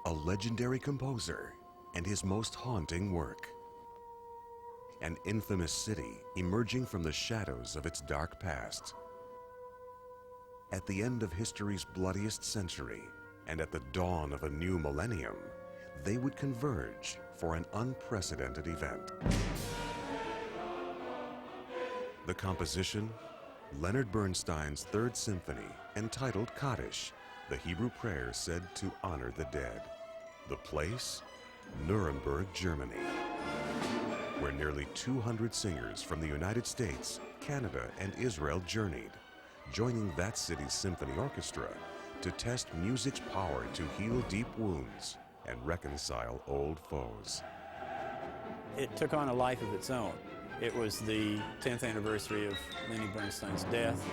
a legendary composer and his most haunting work. An infamous city emerging from the shadows of its dark past. At the end of history's bloodiest century and at the dawn of a new millennium, they would converge for an unprecedented event. The composition, Leonard Bernstein's Third Symphony, entitled Kaddish, the Hebrew prayer said to honor the dead. The place, Nuremberg, Germany, where nearly 200 singers from the United States, Canada, and Israel journeyed, joining that city's symphony orchestra to test music's power to heal deep wounds and reconcile old foes. It took on a life of its own. It was the 10th anniversary of Leonard Bernstein's death,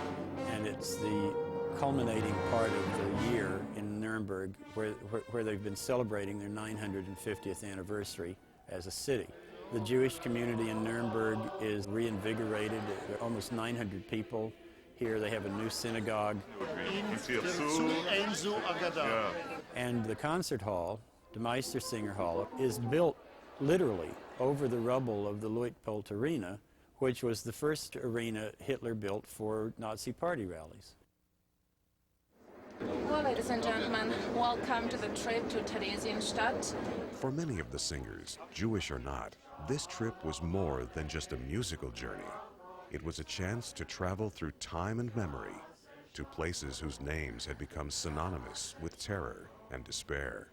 and it's the culminating part of the year in Nuremberg where they've been celebrating their 950th anniversary as a city. The Jewish community in Nuremberg is reinvigorated. There are almost 900 people here. They have a new synagogue. And the concert hall, the Meistersinger Hall, is built literally over the rubble of the Luitpold Arena, which was the first arena Hitler built for Nazi party rallies. Well, ladies and gentlemen, welcome to the trip to Theresienstadt. For many of the singers, Jewish or not, this trip was more than just a musical journey. It was a chance to travel through time and memory to places whose names had become synonymous with terror and despair.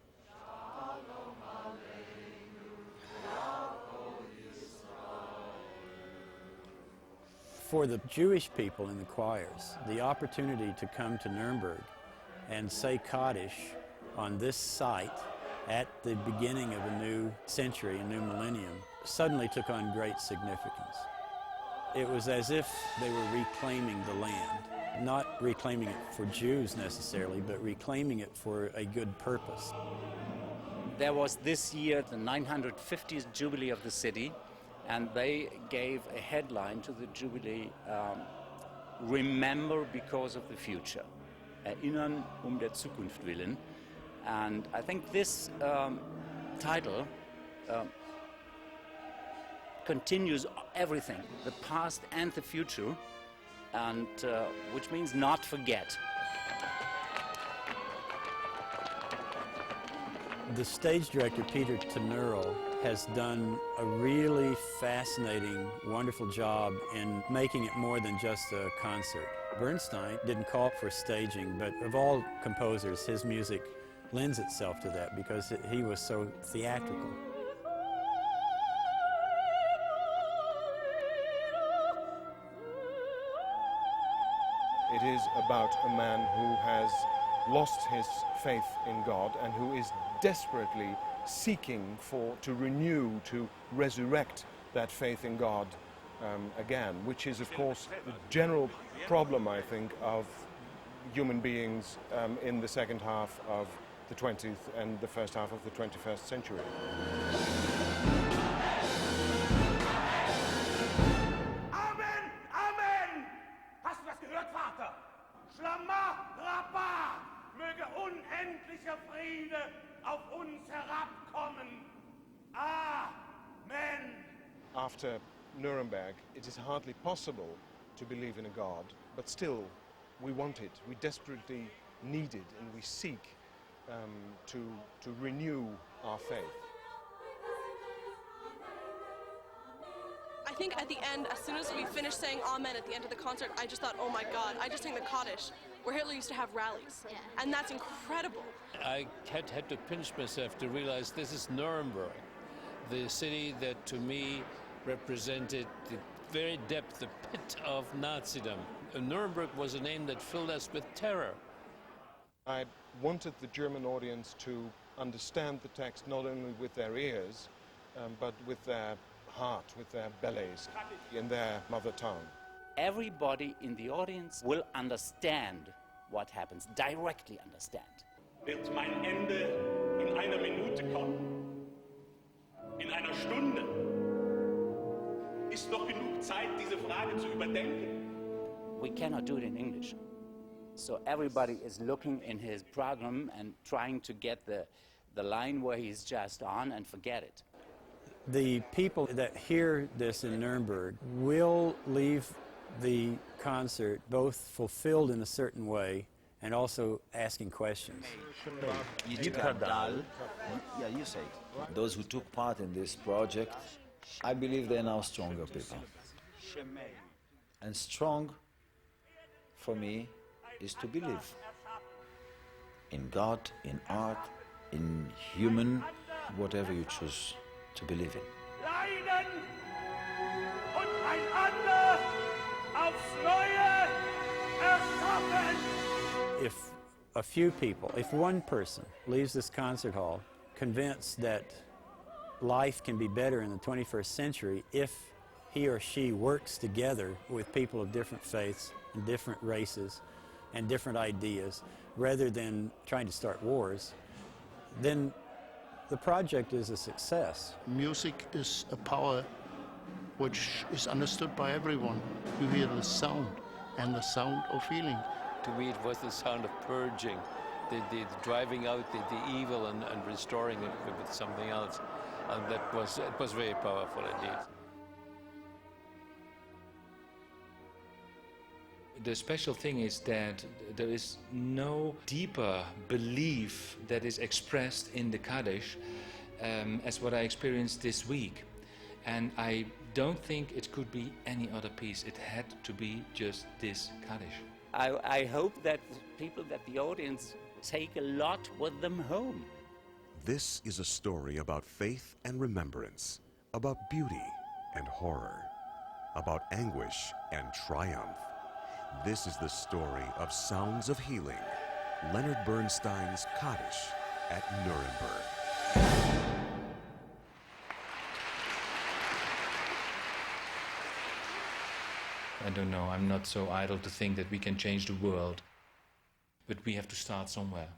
For the Jewish people in the choirs, the opportunity to come to Nuremberg and say Kaddish on this site at the beginning of a new century, a new millennium, suddenly took on great significance. It was as if they were reclaiming the land, not reclaiming it for Jews necessarily, but reclaiming it for a good purpose. There was this year the 950th Jubilee of the city, and they gave a headline to the Jubilee, Remember because of the future. Erinnern der Zukunft willen. And I think this title continues everything, the past and the future, and which means not forget. The stage director, Peter Teneuro, has done a really fascinating, wonderful job in making it more than just a concert. Bernstein didn't call for staging, but of all composers, his music lends itself to that because he was so theatrical. It is about a man who has lost his faith in God and who is desperately seeking to renew, to resurrect that faith in God again, which is, of course, the general problem, I think, of human beings in the second half of the 20th and the first half of the 21st century. Amen! Amen! Hast du das gehört, Vater? Schlamma, Rabba, möge unendlicher Friede auf uns herabkommen. Amen! After Nuremberg, it is hardly possible to believe in a God, but still we want it, we desperately need it, and we seek to renew our faith. I think at the end, as soon as we finished saying Amen at the end of the concert, I just thought, oh my God, I just sang the Kaddish, where Hitler used to have rallies. And that's incredible. I had to pinch myself to realize this is Nuremberg, the city that to me represented the very depth, the pit of Nazism. Nuremberg was a name that filled us with terror. I wanted the German audience to understand the text not only with their ears, but with their heart, with their bellies, in their mother tongue. Everybody in the audience will understand what happens, directly understand. Wird mein Ende in einer Minute kommen? In einer Stunde? Ist noch genug Zeit, diese Frage zu überdenken? We cannot do it in English. So everybody is looking in his program and trying to get the line where he's just on and forget it. The people that hear this in Nuremberg will leave the concert both fulfilled in a certain way and also asking questions. Yeah, you say it. Those who took part in this project, I believe they're now stronger people. And strong, for me, is to believe in God, in art, in human, whatever you choose to believe in. Leiden und einander aufs Neue erschaffen. If a few people, if one person leaves this concert hall convinced that life can be better in the 21st century if he or she works together with people of different faiths and different races and different ideas rather than trying to start wars, then the project is a success. Music is a power which is understood by everyone. You hear the sound and the sound of healing. To me, it was the sound of purging, the driving out the evil and restoring it with something else. And it was very powerful indeed. The special thing is that there is no deeper belief that is expressed in the Kaddish as what I experienced this week. And I don't think it could be any other piece. It had to be just this Kaddish. I hope that the audience take a lot with them home. This is a story about faith and remembrance, about beauty and horror, about anguish and triumph. This is the story of Sounds of Healing, Leonard Bernstein's Kaddish at Nuremberg. I don't know, I'm not so idle to think that we can change the world, but we have to start somewhere.